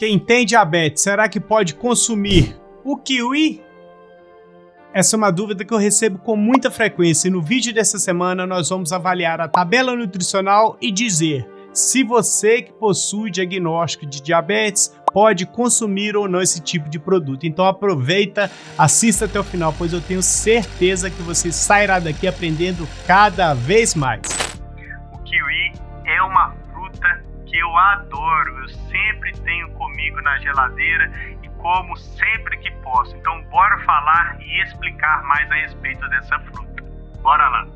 Quem tem diabetes, será que pode consumir o kiwi? Essa é uma dúvida que eu recebo com muita frequência e no vídeo dessa semana nós vamos avaliar a tabela nutricional e dizer se você que possui diagnóstico de diabetes pode consumir ou não esse tipo de produto. Então aproveita, assista até o final, pois eu tenho certeza que você sairá daqui aprendendo cada vez mais. O kiwi é uma fruta que eu adoro, eu sempre tenho comigo na geladeira e como sempre que posso. Então bora falar e explicar mais a respeito dessa fruta. Bora lá!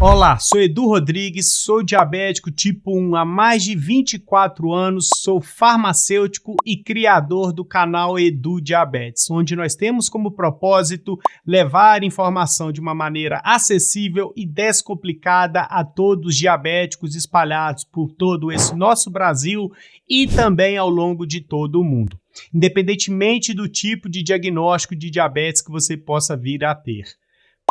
Olá, sou Edu Rodrigues, sou diabético tipo 1 há mais de 24 anos, sou farmacêutico e criador do canal Edu Diabetes, onde nós temos como propósito levar informação de uma maneira acessível e descomplicada a todos os diabéticos espalhados por todo esse nosso Brasil e também ao longo de todo o mundo, independentemente do tipo de diagnóstico de diabetes que você possa vir a ter.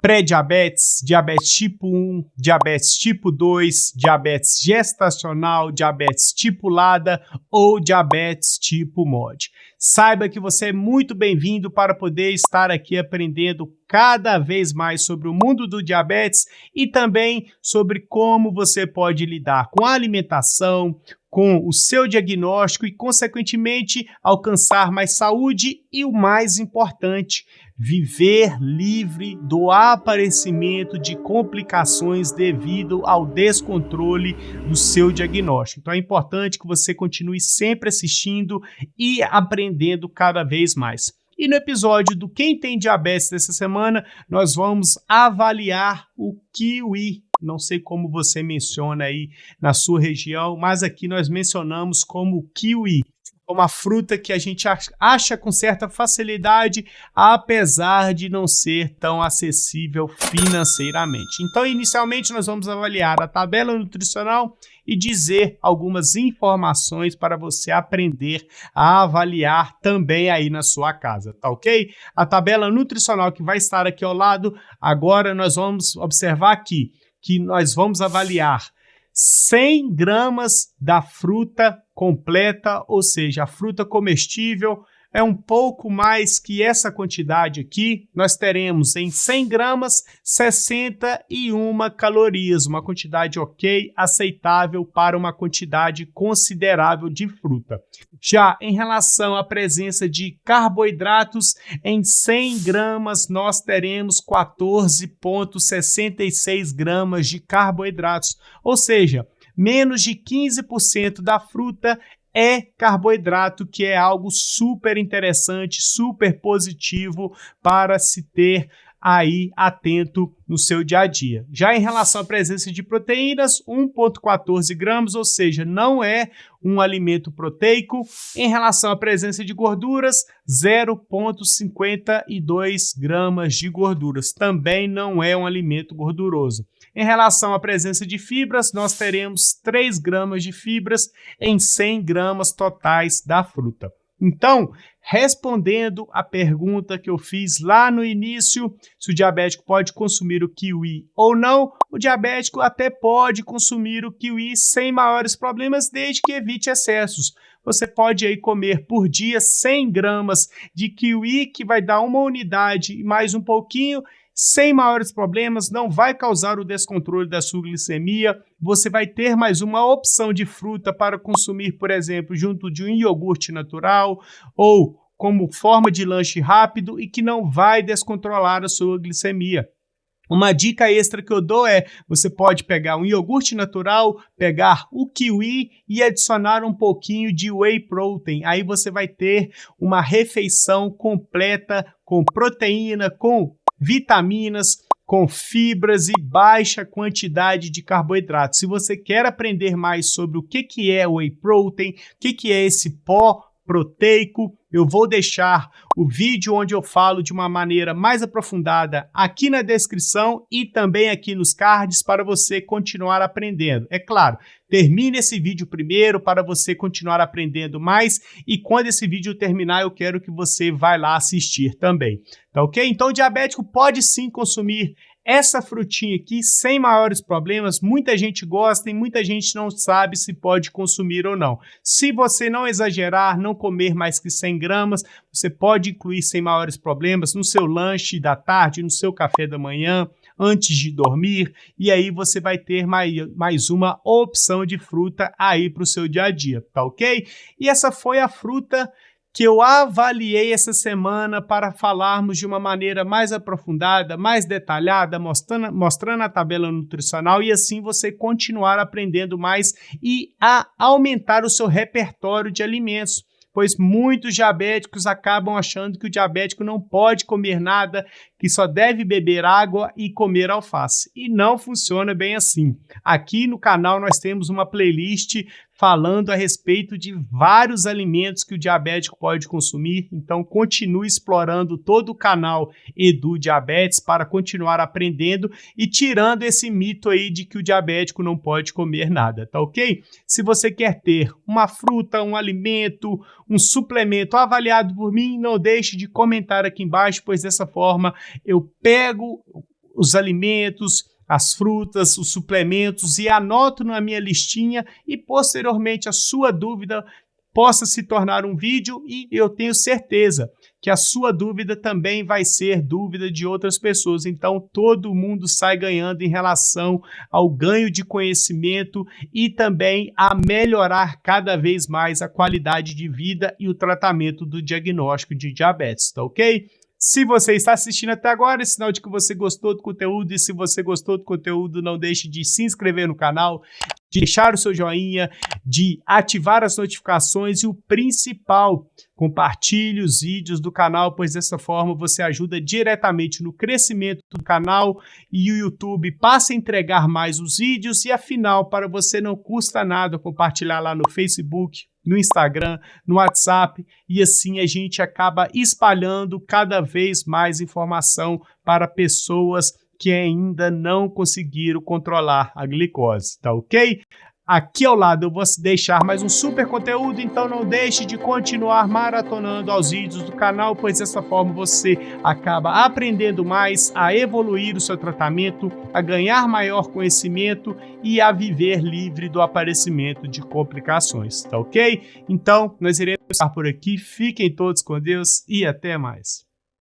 Pré-diabetes, diabetes tipo 1, diabetes tipo 2, diabetes gestacional, diabetes tipo LADA ou diabetes tipo MOD. Saiba que você é muito bem-vindo para poder estar aqui aprendendo cada vez mais sobre o mundo do diabetes e também sobre como você pode lidar com a alimentação, com o seu diagnóstico e, consequentemente, alcançar mais saúde e, o mais importante, viver livre do aparecimento de complicações devido ao descontrole do seu diagnóstico. Então é importante que você continue sempre assistindo e aprendendo cada vez mais. E no episódio do Quem Tem Diabetes dessa semana, nós vamos avaliar o kiwi. Não sei como você menciona aí na sua região, mas aqui nós mencionamos como kiwi. Uma fruta que a gente acha com certa facilidade, apesar de não ser tão acessível financeiramente. Então, inicialmente, nós vamos avaliar a tabela nutricional e dizer algumas informações para você aprender a avaliar também aí na sua casa, tá ok? A tabela nutricional que vai estar aqui ao lado, agora nós vamos observar aqui que nós vamos avaliar 100 gramas da fruta completa, ou seja, a fruta comestível. É um pouco mais que essa quantidade aqui. Nós teremos em 100 gramas 61 calorias, uma quantidade ok, aceitável para uma quantidade considerável de fruta. Já em relação à presença de carboidratos, em 100 gramas nós teremos 14,66 gramas de carboidratos, ou seja, menos de 15% da fruta é carboidrato, que é algo super interessante, super positivo para se ter aí atento no seu dia a dia. Já em relação à presença de proteínas, 1,14 gramas, ou seja, não é um alimento proteico. Em relação à presença de gorduras, 0,52 gramas de gorduras. Também não é um alimento gorduroso. Em relação à presença de fibras, nós teremos 3 gramas de fibras em 100 gramas totais da fruta. Então, respondendo a pergunta que eu fiz lá no início, se o diabético pode consumir o kiwi ou não, o diabético até pode consumir o kiwi sem maiores problemas, desde que evite excessos. Você pode aí comer por dia 100 gramas de kiwi, que vai dar uma unidade e mais um pouquinho, sem maiores problemas, não vai causar o descontrole da sua glicemia. Você vai ter mais uma opção de fruta para consumir, por exemplo, junto de um iogurte natural ou como forma de lanche rápido e que não vai descontrolar a sua glicemia. Uma dica extra que eu dou é, você pode pegar um iogurte natural, pegar o kiwi e adicionar um pouquinho de whey protein. Aí você vai ter uma refeição completa com proteína, com vitaminas, com fibras e baixa quantidade de carboidratos. Se você quer aprender mais sobre o que é whey protein, o que é esse pó proteico, eu vou deixar o vídeo onde eu falo de uma maneira mais aprofundada aqui na descrição e também aqui nos cards para você continuar aprendendo. É claro, termine esse vídeo primeiro para você continuar aprendendo mais e quando esse vídeo terminar eu quero que você vá lá assistir também, tá ok? Então o diabético pode sim consumir Essa frutinha aqui, sem maiores problemas, muita gente gosta e muita gente não sabe se pode consumir ou não. Se você não exagerar, não comer mais que 100 gramas, você pode incluir sem maiores problemas no seu lanche da tarde, no seu café da manhã, antes de dormir, e aí você vai ter mais uma opção de fruta aí para o seu dia a dia, tá ok? E essa foi a fruta que eu avaliei essa semana para falarmos de uma maneira mais aprofundada, mais detalhada, mostrando a tabela nutricional e assim você continuar aprendendo mais e a aumentar o seu repertório de alimentos. Pois muitos diabéticos acabam achando que o diabético não pode comer nada, que só deve beber água e comer alface. E não funciona bem assim. Aqui no canal nós temos uma playlist falando a respeito de vários alimentos que o diabético pode consumir, então continue explorando todo o canal Edu Diabetes para continuar aprendendo e tirando esse mito aí de que o diabético não pode comer nada, tá ok? Se você quer ter uma fruta, um alimento, um suplemento avaliado por mim, não deixe de comentar aqui embaixo, pois dessa forma eu pego os alimentos, as frutas, os suplementos e anoto na minha listinha e posteriormente a sua dúvida possa se tornar um vídeo e eu tenho certeza que a sua dúvida também vai ser dúvida de outras pessoas. Então todo mundo sai ganhando em relação ao ganho de conhecimento e também a melhorar cada vez mais a qualidade de vida e o tratamento do diagnóstico de diabetes, tá ok? Se você está assistindo até agora, é sinal de que você gostou do conteúdo, e se você gostou do conteúdo, não deixe de se inscrever no canal, de deixar o seu joinha, de ativar as notificações e o principal, compartilhe os vídeos do canal, pois dessa forma você ajuda diretamente no crescimento do canal e o YouTube passa a entregar mais os vídeos e afinal, para você não custa nada compartilhar lá no Facebook, no Instagram, no WhatsApp e assim a gente acaba espalhando cada vez mais informação para pessoas que ainda não conseguiram controlar a glicose, tá ok? Aqui ao lado eu vou deixar mais um super conteúdo, então não deixe de continuar maratonando aos vídeos do canal, pois dessa forma você acaba aprendendo mais, a evoluir o seu tratamento, a ganhar maior conhecimento e a viver livre do aparecimento de complicações, tá ok? Então, nós iremos estar por aqui, fiquem todos com Deus e até mais.